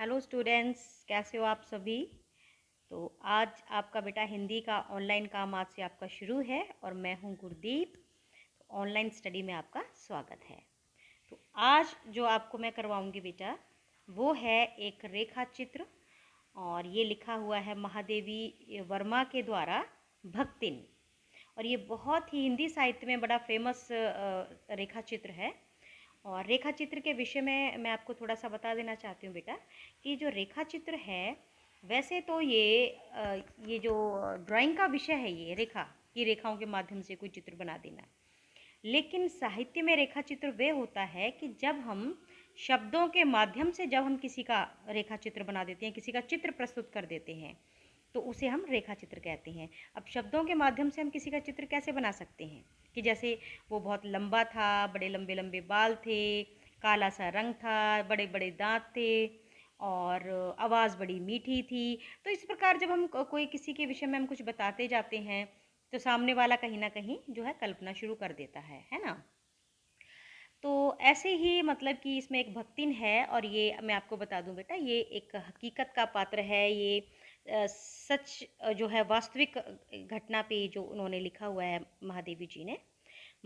Hello students, कैसे हो आप सभी। तो आज आपका बेटा हिंदी का ऑनलाइन काम आज से आपका शुरू है और मैं हूं गुरदीप। तो ऑनलाइन स्टडी में आपका स्वागत है। तो आज जो आपको मैं करवाऊंगी बेटा वो है एक रेखा चित्र, और ये लिखा हुआ है महादेवी वर्मा के द्वारा भक्तिन। और ये बहुत ही हिंदी साहित्य में बड़ा फेमस रेखा चित्र है। और रेखा चित्र के विषय में मैं आपको थोड़ा सा बता देना चाहती हूँ बेटा कि जो रेखा चित्र है, वैसे तो ये जो ड्राइंग का विषय है, ये रेखा की रेखाओं के माध्यम से कोई चित्र बना देना। लेकिन साहित्य में रेखा चित्र वे होता है कि जब हम शब्दों के माध्यम से जब हम किसी का रेखा चित्र बना देते हैं, किसी का चित्र प्रस्तुत कर देते हैं, तो उसे हम रेखा चित्र कहते हैं। अब शब्दों के माध्यम से हम किसी का चित्र कैसे बना सकते हैं कि जैसे वो बहुत लंबा था, बड़े लंबे लंबे बाल थे, काला सा रंग था, बड़े बड़े दांत थे और आवाज़ बड़ी मीठी थी। तो इस प्रकार जब हम कोई किसी के विषय में हम कुछ बताते जाते हैं तो सामने वाला कहीं ना कहीं जो है कल्पना शुरू कर देता है ना। तो ऐसे ही मतलब कि इसमें एक भक्तिन है, और ये मैं आपको बता दूं बेटा, ये एक हकीकत का पात्र है। ये सच जो है वास्तविक घटना पे जो उन्होंने लिखा हुआ है महादेवी जी ने,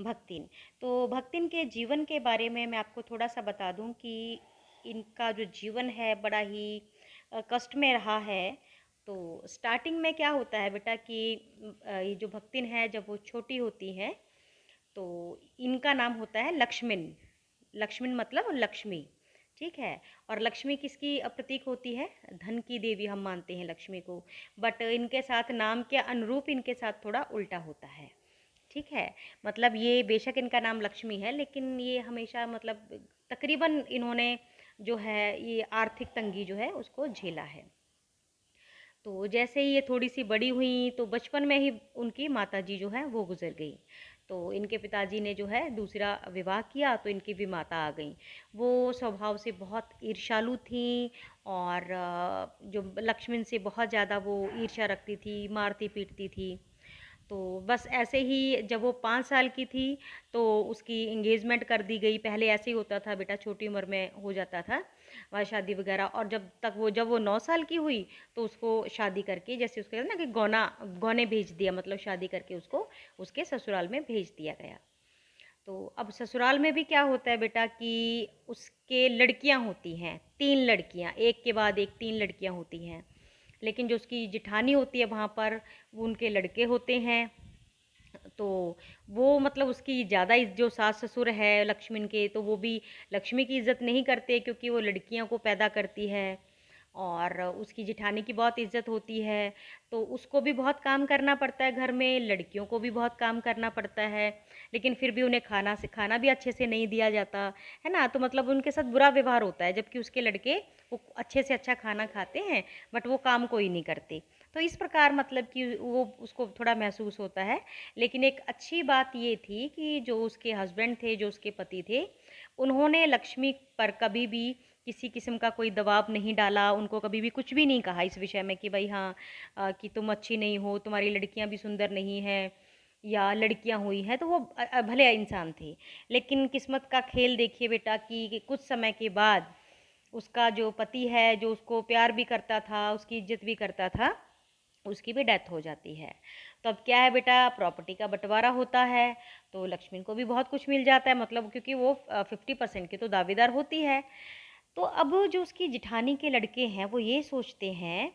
भक्तिन। तो भक्तिन के जीवन के बारे में मैं आपको थोड़ा सा बता दूं कि इनका जो जीवन है बड़ा ही कष्ट में रहा है। तो स्टार्टिंग में क्या होता है बेटा कि ये जो भक्तिन है जब वो छोटी होती है तो इनका नाम होता है लक्ष्मण। लक्ष्मण मतलब लक्ष्मी, ठीक है। और लक्ष्मी किसकी प्रतीक होती है? धन की देवी हम मानते हैं लक्ष्मी को। बट इनके साथ नाम के अनुरूप इनके साथ थोड़ा उल्टा होता है, ठीक है। मतलब ये बेशक इनका नाम लक्ष्मी है, लेकिन ये हमेशा मतलब तकरीबन इन्होंने जो है ये आर्थिक तंगी जो है उसको झेला है। तो जैसे ही ये थोड़ी सी बड़ी हुई तो बचपन में ही उनकी माताजी जो है वो गुजर गई। तो इनके पिताजी ने जो है दूसरा विवाह किया तो इनकी भी माता आ गई। वो स्वभाव से बहुत ईर्ष्यालु थी और जो लक्ष्मण से बहुत ज़्यादा वो ईर्ष्या रखती थी, मारती पीटती थी। तो बस ऐसे ही जब वो 5 साल की थी तो उसकी इंगेजमेंट कर दी गई। पहले ऐसे ही होता था बेटा, छोटी उम्र में हो जाता था वह शादी वगैरह। और जब वो 9 साल की हुई तो उसको शादी करके, जैसे उसके ना कि गौने भेज दिया, मतलब शादी करके उसको उसके ससुराल में भेज दिया गया। तो अब ससुराल में भी क्या होता है बेटा कि उसके लड़कियां होती हैं, 3 लड़कियां, एक के बाद एक 3 लड़कियां होती हैं। लेकिन जो उसकी जिठानी होती है वहाँ पर वो उनके लड़के होते हैं। तो वो मतलब उसकी ज़्यादा जो सास ससुर है लक्ष्मण के, तो वो भी लक्ष्मी की इज़्ज़त नहीं करते क्योंकि वो लड़कियों को पैदा करती है। और उसकी जिठानी की बहुत इज्जत होती है, तो उसको भी बहुत काम करना पड़ता है घर में, लड़कियों को भी बहुत काम करना पड़ता है। लेकिन फिर भी उन्हें खाना भी अच्छे से नहीं दिया जाता है ना। तो मतलब उनके साथ बुरा व्यवहार होता है, जबकि उसके लड़के वो अच्छे से अच्छा खाना खाते हैं, बट वो काम कोई नहीं करते। तो इस प्रकार मतलब कि वो उसको थोड़ा महसूस होता है। लेकिन एक अच्छी बात ये थी कि जो उसके हस्बैंड थे, जो उसके पति थे, उन्होंने लक्ष्मी पर कभी भी किसी किस्म का कोई दबाव नहीं डाला, उनको कभी भी कुछ भी नहीं कहा इस विषय में कि भाई हाँ कि तुम अच्छी नहीं हो, तुम्हारी लड़कियां भी सुंदर नहीं हैं या लड़कियां हुई हैं। तो वो भले इंसान थे। लेकिन किस्मत का खेल देखिए बेटा कि कुछ समय के बाद उसका जो पति है, जो उसको प्यार भी करता था, उसकी इज्जत भी करता था, उसकी भी डेथ हो जाती है। तो अब क्या है बेटा, प्रॉपर्टी का बंटवारा होता है। तो लक्ष्मण को भी बहुत कुछ मिल जाता है, मतलब क्योंकि वो 50% की तो दावेदार होती है। तो अब जो उसकी जिठानी के लड़के हैं वो ये सोचते हैं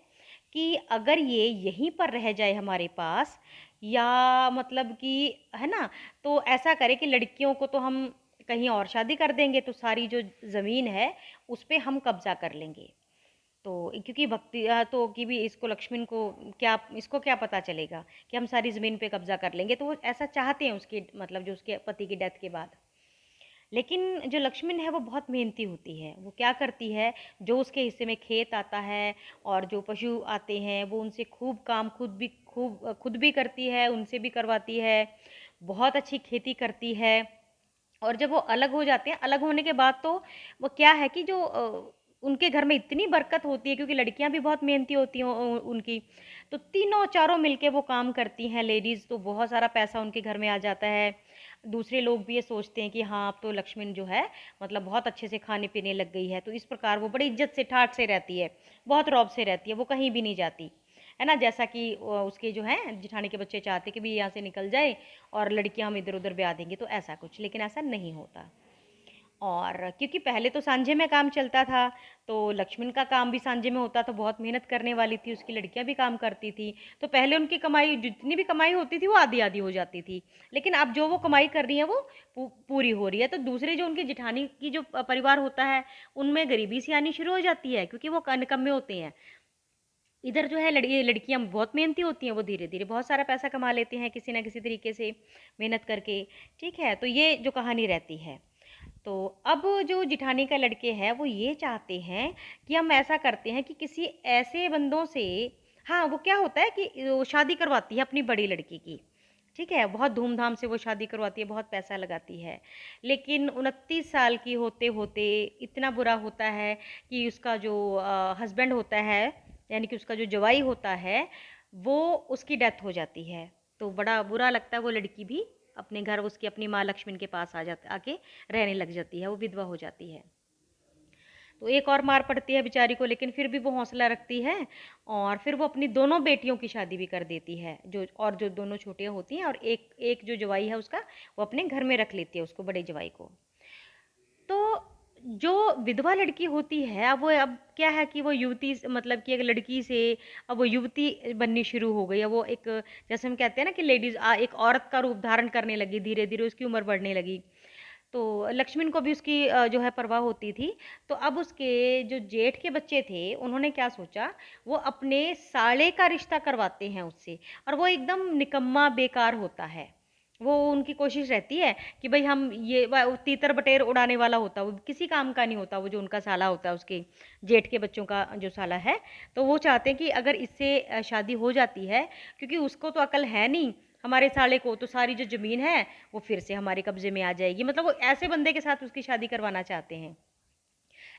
कि अगर ये यहीं पर रह जाए हमारे पास, या मतलब कि है ना, तो ऐसा करे कि लड़कियों को तो हम कहीं और शादी कर देंगे तो सारी जो ज़मीन है उस पे हम कब्जा कर लेंगे। तो क्योंकि भक्ति तो कि भी इसको लक्ष्मण को क्या, इसको क्या पता चलेगा कि हम सारी ज़मीन पे कब्जा कर लेंगे। तो वो ऐसा चाहते हैं उसके मतलब जो उसके पति की डेथ के बाद। लेकिन जो लक्ष्मण है वो बहुत मेहनती होती है। वो क्या करती है, जो उसके हिस्से में खेत आता है और जो पशु आते हैं वो उनसे खूब काम खुद भी करती है, उनसे भी करवाती है। बहुत अच्छी खेती करती है। और जब वो अलग हो जाते हैं, अलग होने के बाद तो वो क्या है कि जो उनके घर में इतनी बरकत होती है क्योंकि लड़कियां भी बहुत मेहनती होती हैं उनकी। तो तीनों चारों मिलके वो काम करती हैं लेडीज़, तो बहुत सारा पैसा उनके घर में आ जाता है। दूसरे लोग भी ये सोचते हैं कि हाँ अब तो लक्ष्मण जो है मतलब बहुत अच्छे से खाने पीने लग गई है, तो इस प्रकार वो बड़ी इज्जत से ठाट से रहती है, बहुत रौब से रहती है, वो कहीं भी नहीं जाती है ना। जैसा कि उसके जो हैं जिठानी के बच्चे चाहते कि भी यहाँ से निकल जाए और लड़कियां हम इधर उधर ब्याह देंगे, तो ऐसा कुछ, लेकिन ऐसा नहीं होता। और क्योंकि पहले तो सांझे में काम चलता था, तो लक्ष्मण का काम भी सांझे में होता, तो बहुत मेहनत करने वाली थी, उसकी लड़कियां भी काम करती थी, तो पहले उनकी कमाई जितनी भी कमाई होती थी वो आधी आधी हो जाती थी। लेकिन अब जो वो कमाई कर रही है वो पूरी हो रही है, तो दूसरे जो उनकी जिठानी की जो परिवार होता है उनमें गरीबी सी आनी शुरू हो जाती है, क्योंकि वो निकम्मे होते हैं। इधर जो है लड़कियां बहुत मेहनती होती हैं, वो धीरे धीरे बहुत सारा पैसा कमा लेते हैं किसी ना किसी तरीके से मेहनत करके। ठीक है, तो ये जो कहानी रहती है। तो अब जो जिठानी का लड़के हैं वो ये चाहते हैं कि हम ऐसा करते हैं कि किसी ऐसे बंदों से, हाँ वो क्या होता है कि वो शादी करवाती है अपनी बड़ी लड़की की। ठीक है, बहुत धूमधाम से वो शादी करवाती है, बहुत पैसा लगाती है, लेकिन 29 साल की होते होते इतना बुरा होता है कि उसका जो हस्बैंड होता है, यानी कि उसका जो जवाई होता है, वो उसकी डेथ हो जाती है। तो बड़ा बुरा लगता है, वो लड़की भी अपने घर उसकी अपनी माँ लक्ष्मण के पास आके रहने लग जाती है, वो विधवा हो जाती है। तो एक और मार पड़ती है बेचारी को, लेकिन फिर भी वो हौसला रखती है और फिर वो अपनी दोनों बेटियों की शादी भी कर देती है, जो दोनों छोटियाँ होती हैं, और एक एक जो जवाई है उसका वो अपने घर में रख लेती है उसको, बड़े जवाई को। तो जो विधवा लड़की होती है, अब क्या है कि वो युवती मतलब कि एक लड़की से अब वो युवती बननी शुरू हो गई है। वो एक, जैसे हम कहते हैं ना कि लेडीज एक औरत का रूप धारण करने लगी, धीरे धीरे उसकी उम्र बढ़ने लगी। तो लक्ष्मण को भी उसकी जो है परवाह होती थी। तो अब उसके जो जेठ के बच्चे थे उन्होंने क्या सोचा, वो अपने साले का रिश्ता करवाते हैं उससे, और वो एकदम निकम्मा बेकार होता है। वो उनकी कोशिश रहती है कि भाई हम ये तीतर बटेर उड़ाने वाला होता है, वो किसी काम का नहीं होता, वो जो उनका साला होता है उसके जेठ के बच्चों का जो साला है। तो वो चाहते हैं कि अगर इससे शादी हो जाती है, क्योंकि उसको तो अकल है नहीं, हमारे साले को तो सारी जो ज़मीन है वो फिर से हमारे कब्जे में आ जाएगी, मतलब वो ऐसे बंदे के साथ उसकी शादी करवाना चाहते हैं।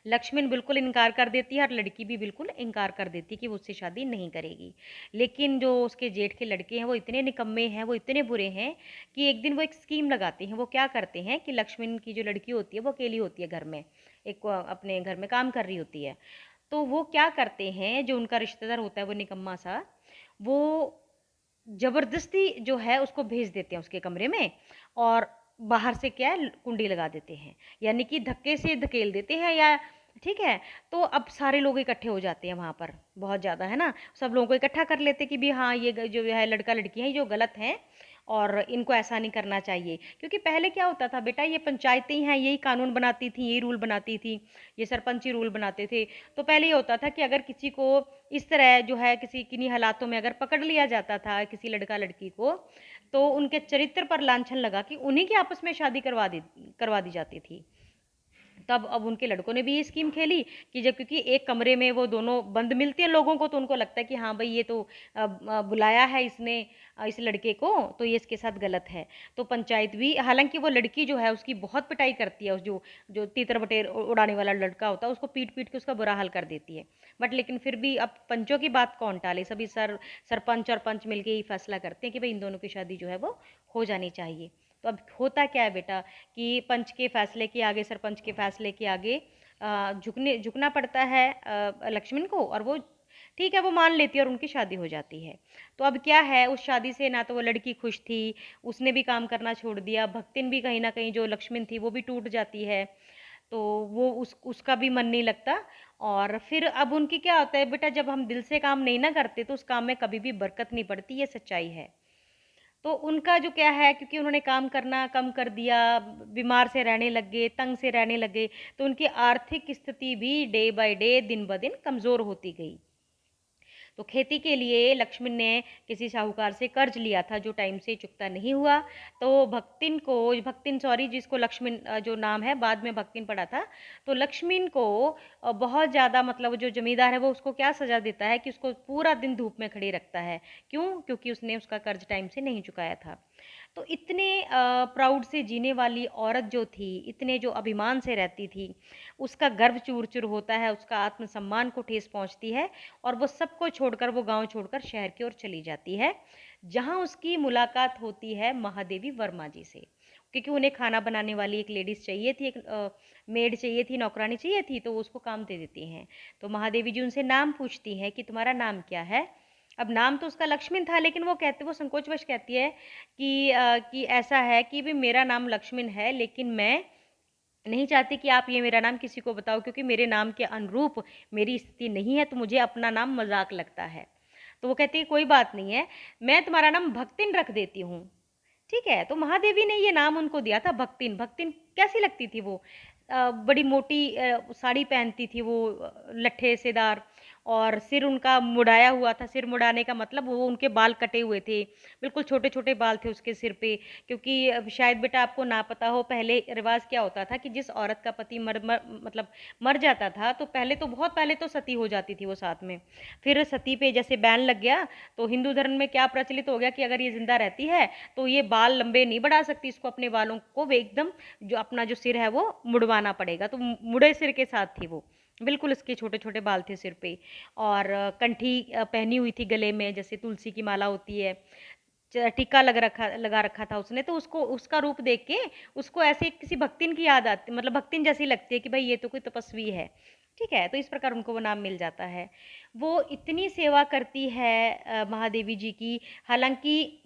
लक्ष्मण बिल्कुल इनकार कर देती है और लड़की भी बिल्कुल इनकार कर देती है कि वो उससे शादी नहीं करेगी। लेकिन जो उसके जेठ के लड़के हैं वो इतने निकम्मे हैं, वो इतने बुरे हैं कि एक दिन वो एक स्कीम लगाते हैं। वो क्या करते हैं कि लक्ष्मण की जो लड़की होती है वो अकेली होती है घर में, एक अपने घर में काम कर रही होती है। तो वो क्या करते हैं, जो उनका रिश्तेदार होता है वो निकम्मा सा, वो जबरदस्ती जो है उसको भेज देते हैं उसके कमरे में, और बाहर से क्या है कुंडी लगा देते हैं, यानी कि धक्के से धकेल देते हैं या, ठीक है। तो अब सारे लोग इकट्ठे हो जाते हैं वहाँ पर, बहुत ज़्यादा है ना, सब लोगों को इकट्ठा कर लेते कि भी हाँ ये जो है लड़का लड़की है जो गलत हैं और इनको ऐसा नहीं करना चाहिए। क्योंकि पहले क्या होता था बेटा, ये पंचायतें हैं यही कानून बनाती थी, यही रूल बनाती थी, ये सरपंच ही रूल बनाते थे। तो पहले ये होता था कि अगर किसी को इस तरह जो है किसी किन्हीं हालातों में अगर पकड़ लिया जाता था किसी लड़का लड़की को, तो उनके चरित्र पर लांछन लगा कि उन्हीं की आपस में शादी करवा दी जाती थी। तब अब उनके लड़कों ने भी ये स्कीम खेली कि जब, क्योंकि एक कमरे में वो दोनों बंद मिलते हैं लोगों को, तो उनको लगता है कि हाँ भाई ये तो बुलाया है इसने इस लड़के को, तो ये इसके साथ गलत है। तो पंचायत भी, हालांकि वो लड़की जो है उसकी बहुत पिटाई करती है, उस जो जो तीतर बटेर उड़ाने वाला लड़का होता है उसको पीट पीट के उसका बुरा हाल कर देती है। बट लेकिन फिर भी अब पंचों की बात कौन टाले, सभी सरपंच और पंच मिलके ही फैसला करते हैं कि भाई इन दोनों की शादी जो है वो हो जानी चाहिए। तो अब होता क्या है बेटा कि पंच के फैसले के आगे, सरपंच के फैसले के आगे झुकना पड़ता है लक्ष्मण को, और वो ठीक है वो मान लेती है और उनकी शादी हो जाती है। तो अब क्या है, उस शादी से ना तो वो लड़की खुश थी, उसने भी काम करना छोड़ दिया, भक्तिन भी कहीं ना कहीं जो लक्ष्मण थी वो भी टूट जाती है, तो वो उसका भी मन नहीं लगता। और फिर अब उनकी क्या होता है बेटा, जब हम दिल से काम नहीं ना करते तो उस काम में कभी भी बरकत नहीं पड़ती, ये सच्चाई है। तो उनका जो क्या है, क्योंकि उन्होंने काम करना कम कर दिया, बीमार से रहने लग गए, तंग से रहने लगे, तो उनकी आर्थिक स्थिति भी डे बाय डे दिन ब दिन कमज़ोर होती गई। तो खेती के लिए लक्ष्मण ने किसी साहूकार से कर्ज लिया था जो टाइम से चुकता नहीं हुआ। तो भक्तिन सॉरी जिसको लक्ष्मण जो नाम है बाद में भक्तिन पड़ा था, तो लक्ष्मण को बहुत ज़्यादा, मतलब जो जमींदार है वो उसको क्या सज़ा देता है कि उसको पूरा दिन धूप में खड़े रखता है। क्यों? क्योंकि उसने उसका कर्ज टाइम से नहीं चुकाया था। तो इतने प्राउड से जीने वाली औरत जो थी, इतने जो अभिमान से रहती थी, उसका गर्व चूर चूर होता है, उसका आत्मसम्मान को ठेस पहुंचती है, और वो सबको छोड़कर, वो गांव छोड़कर शहर की ओर चली जाती है, जहां उसकी मुलाकात होती है महादेवी वर्मा जी से। क्योंकि उन्हें खाना बनाने वाली एक लेडीज़ चाहिए थी, एक मेड चाहिए थी, नौकरानी चाहिए थी, तो वो उसको काम दे देती हैं। तो महादेवी जी उनसे नाम पूछती हैं कि तुम्हारा नाम क्या है। अब नाम तो उसका लक्ष्मण था, लेकिन वो संकोचवश कहती है कि ऐसा है कि भी मेरा नाम लक्ष्मण है, लेकिन मैं नहीं चाहती कि आप ये मेरा नाम किसी को बताओ, क्योंकि मेरे नाम के अनुरूप मेरी स्थिति नहीं है, तो मुझे अपना नाम मजाक लगता है। तो वो कहती है कोई बात नहीं है, मैं तुम्हारा नाम भक्तिन रख देती हूँ। ठीक है, तो महादेवी ने ये नाम उनको दिया था भक्तिन। भक्तिन कैसी लगती थी वो, बड़ी मोटी साड़ी पहनती थी वो, लट्ठे सेदार, और सिर उनका मुड़ाया हुआ था। सिर मुड़ाने का मतलब वो उनके बाल कटे हुए थे, बिल्कुल छोटे छोटे बाल थे उसके सिर पे। क्योंकि शायद बेटा आपको ना पता हो, पहले रिवाज क्या होता था कि जिस औरत का पति मतलब मर जाता था, तो बहुत पहले तो सती हो जाती थी वो साथ में। फिर सती पे जैसे बैन लग गया, तो हिंदू धर्म में क्या प्रचलित हो गया कि अगर ये जिंदा रहती है तो ये बाल लंबे नहीं बढ़ा सकती, इसको अपने बालों को वे एकदम जो अपना जो सिर है वो मुड़वाना पड़ेगा। तो मुड़े सिर के साथ थी वो, बिल्कुल उसके छोटे छोटे बाल थे सिर पे। और कंठी पहनी हुई थी गले में, जैसे तुलसी की माला होती है। टीका लगा रखा था उसने। तो उसको उसका रूप देख के उसको ऐसे किसी भक्तिन की याद आती, मतलब भक्तिन जैसी लगती है कि भाई ये तो कोई तपस्वी है। ठीक है, तो इस प्रकार उनको वो नाम मिल जाता है। वो इतनी सेवा करती है महादेवी जी की। हालांकि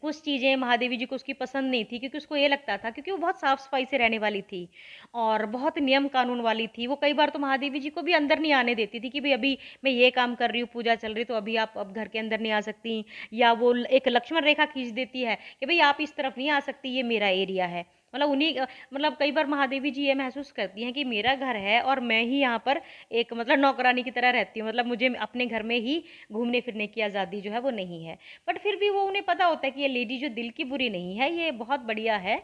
कुछ चीज़ें महादेवी जी को उसकी पसंद नहीं थी, क्योंकि उसको ये लगता था, क्योंकि वो बहुत साफ सफाई से रहने वाली थी और बहुत नियम कानून वाली थी। वो कई बार तो महादेवी जी को भी अंदर नहीं आने देती थी कि भाई अभी मैं ये काम कर रही हूँ, पूजा चल रही, तो अभी आप अब घर के अंदर नहीं आ सकती। या वो एक लक्ष्मण रेखा खींच देती है कि भाई आप इस तरफ नहीं आ सकती, ये मेरा एरिया है। मतलब मतलब कई बार महादेवी जी ये महसूस करती हैं कि मेरा घर है और मैं ही यहाँ पर एक मतलब नौकरानी की तरह रहती हूँ, मतलब मुझे अपने घर में ही घूमने फिरने की आज़ादी जो है वो नहीं है। बट फिर भी वो उन्हें पता होता है कि ये लेडी जो दिल की बुरी नहीं है, ये बहुत बढ़िया है।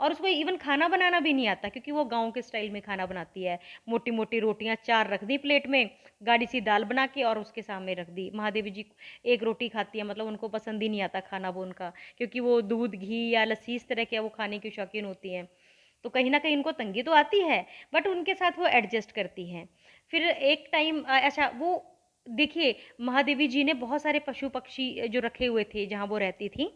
और उसको इवन खाना बनाना भी नहीं आता, क्योंकि वो गाँव के स्टाइल में खाना बनाती है। मोटी मोटी रोटियां 4 रख दी प्लेट में, गाढ़ी सी दाल बना के और उसके सामने रख दी। महादेवी जी एक रोटी खाती है, मतलब उनको पसंद ही नहीं आता खाना वो उनका, क्योंकि वो दूध घी या लस्सी इस तरह के वो खाने की शौकीन होती हैं। तो कहीं ना कहीं उनको तंगी तो आती है, बट उनके साथ वो एडजस्ट करती हैं। फिर एक टाइम अच्छा वो देखिए, महादेवी जी ने बहुत सारे पशु पक्षी जो रखे हुए थे जहाँ वो रहती थी।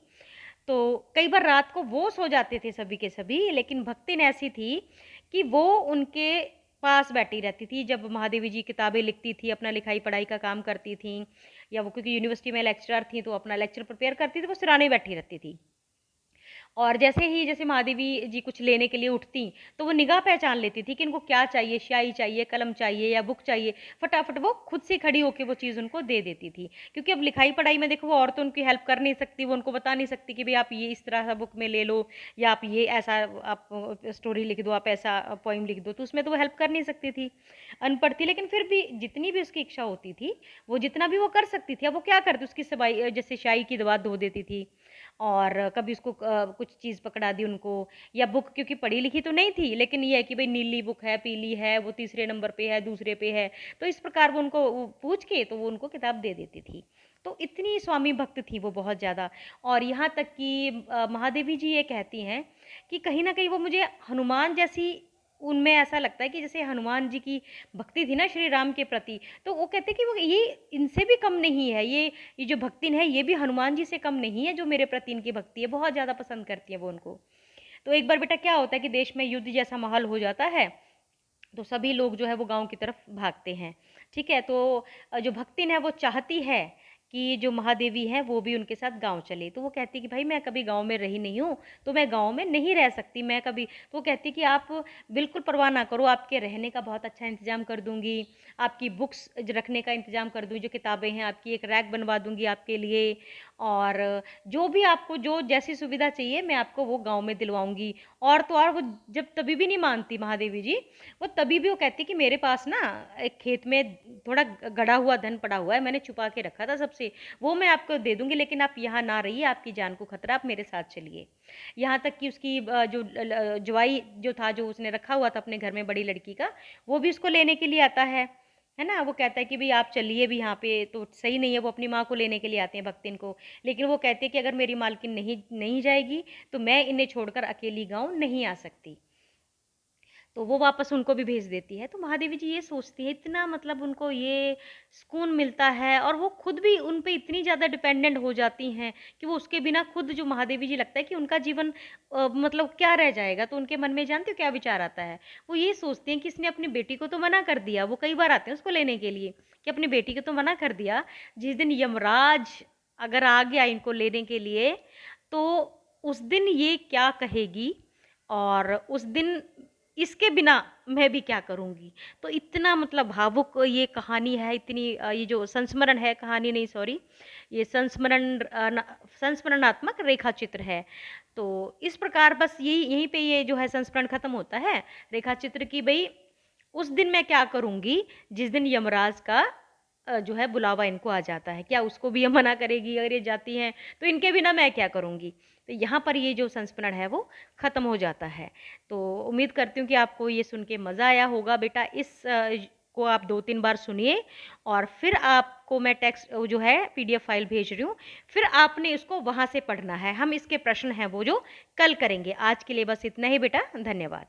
तो कई बार रात को वो सो जाते थे सभी के सभी, लेकिन भक्तिन ऐसी थी कि वो उनके पास बैठी रहती थी। जब महादेवी जी किताबें लिखती थी, अपना लिखाई पढ़ाई का काम करती थी, या वो क्योंकि यूनिवर्सिटी में लेक्चरर थी तो अपना लेक्चर प्रिपेयर करती थी, वो सिराने बैठी रहती थी। और जैसे महादेवी जी कुछ लेने के लिए उठती, तो वो निगाह पहचान लेती थी कि इनको क्या चाहिए, स्याही चाहिए, कलम चाहिए या बुक चाहिए। फटाफट वो खुद से खड़ी होकर वो चीज़ उनको दे देती थी। क्योंकि अब लिखाई पढ़ाई में देखो, वो और तो उनकी हेल्प कर नहीं सकती, वो उनको बता नहीं सकती कि भाई आप ये इस तरह सा बुक में ले लो, या आप ये ऐसा आप स्टोरी लिख दो, आप ऐसा पोइम लिख दो। तो उसमें तो वो हेल्प कर नहीं सकती थी, अनपढ़ थी। लेकिन फिर भी जितनी भी उसकी इच्छा होती थी, वो जितना भी वो कर सकती थी। अब वो क्या करती, उसकी सबाई जैसे स्याही की दवा धो देती थी, और कभी उसको कुछ चीज़ पकड़ा दी उनको, या बुक क्योंकि पढ़ी लिखी तो नहीं थी, लेकिन ये है कि भाई नीली बुक है, पीली है, वो तीसरे नंबर पे है, दूसरे पे है, तो इस प्रकार वो उनको पूछ के तो वो उनको किताब दे देती थी। तो इतनी स्वामी भक्त थी वो, बहुत ज़्यादा। और यहाँ तक कि महादेवी जी ये कहती हैं कि कहीं ना कहीं वो मुझे हनुमान जैसी, उनमें ऐसा लगता है कि जैसे हनुमान जी की भक्ति थी ना श्री राम के प्रति, तो वो कहते हैं कि वो ये इनसे भी कम नहीं है, ये जो भक्तिन है ये भी हनुमान जी से कम नहीं है, जो मेरे प्रति इनकी भक्ति है। बहुत ज़्यादा पसंद करती है वो उनको। तो एक बार बेटा क्या होता है कि देश में युद्ध जैसा माहौल हो जाता है, तो सभी लोग जो है वो गांव की तरफ भागते हैं। ठीक है, तो जो भक्तिन है वो चाहती है कि जो महादेवी है वो भी उनके साथ गांव चले। तो वो कहती कि भाई मैं कभी गांव में रही नहीं हूँ, तो मैं गांव में नहीं रह सकती, मैं कभी। तो वो कहती कि आप बिल्कुल परवाह ना करो, आपके रहने का बहुत अच्छा इंतजाम कर दूंगी, आपकी बुक्स रखने का इंतजाम कर दूंगी, जो किताबें हैं आपकी एक रैक बनवा दूंगी आपके लिए, और जो भी आपको जो जैसी सुविधा चाहिए मैं आपको वो गांव में दिलवाऊंगी। और तो और वो जब तभी भी नहीं मानती महादेवी जी, वो तभी भी वो कहती कि मेरे पास ना एक खेत में थोड़ा गड़ा हुआ धन पड़ा हुआ है, मैंने छुपा के रखा था सबसे, वो मैं आपको दे दूंगी, लेकिन आप यहाँ ना रहिए, आपकी जान को खतरा, आप मेरे साथ चलिए। यहाँ तक कि उसकी जो जवाई जो था, जो उसने रखा हुआ था अपने घर में बड़ी लड़की का, वो भी उसको लेने के लिए आता है ना। वो कहता है कि भाई आप चलिए भी, यहाँ पे तो सही नहीं है। वो अपनी माँ को लेने के लिए आते हैं भक्तिन को, लेकिन वो कहते हैं कि अगर मेरी मालकिन नहीं नहीं जाएगी तो मैं इन्हें छोड़कर अकेली गाँव नहीं आ सकती। तो वो वापस उनको भी भेज देती है। तो महादेवी जी ये सोचती है, इतना मतलब उनको ये सुकून मिलता है और वो खुद भी उन पे इतनी ज़्यादा डिपेंडेंट हो जाती हैं कि वो उसके बिना खुद, जो महादेवी जी लगता है कि उनका जीवन मतलब क्या रह जाएगा। तो उनके मन में जानते हो क्या विचार आता है? वो ये सोचते हैं कि इसने अपनी बेटी को तो मना कर दिया, वो कई बार आते हैं उसको लेने के लिए, कि अपनी बेटी को तो मना कर दिया, जिस दिन यमराज अगर आ गया इनको लेने के लिए, तो उस दिन ये क्या कहेगी और उस दिन इसके बिना मैं भी क्या करूँगी। तो इतना मतलब भावुक ये कहानी है, इतनी ये जो संस्मरण है, कहानी नहीं सॉरी, ये संस्मरणात्मक रेखा चित्र है। तो इस प्रकार बस यहीं पे ये जो है संस्मरण खत्म होता है रेखा चित्र की, भई उस दिन मैं क्या करूँगी जिस दिन यमराज का जो है बुलावा इनको आ जाता है। क्या उसको भी ये मना करेगी अगर ये जाती हैं, तो इनके बिना मैं क्या करूँगी। तो यहाँ पर ये जो संस्मरण है वो ख़त्म हो जाता है। तो उम्मीद करती हूँ कि आपको ये सुन के मज़ा आया होगा। बेटा इस को आप 2-3 बार सुनिए और फिर आपको मैं टेक्स्ट जो है पीडीएफ फाइल भेज रही हूँ, फिर आपने इसको वहाँ से पढ़ना है। हम इसके प्रश्न हैं वो जो कल करेंगे। आज के लिए बस इतना ही बेटा, धन्यवाद।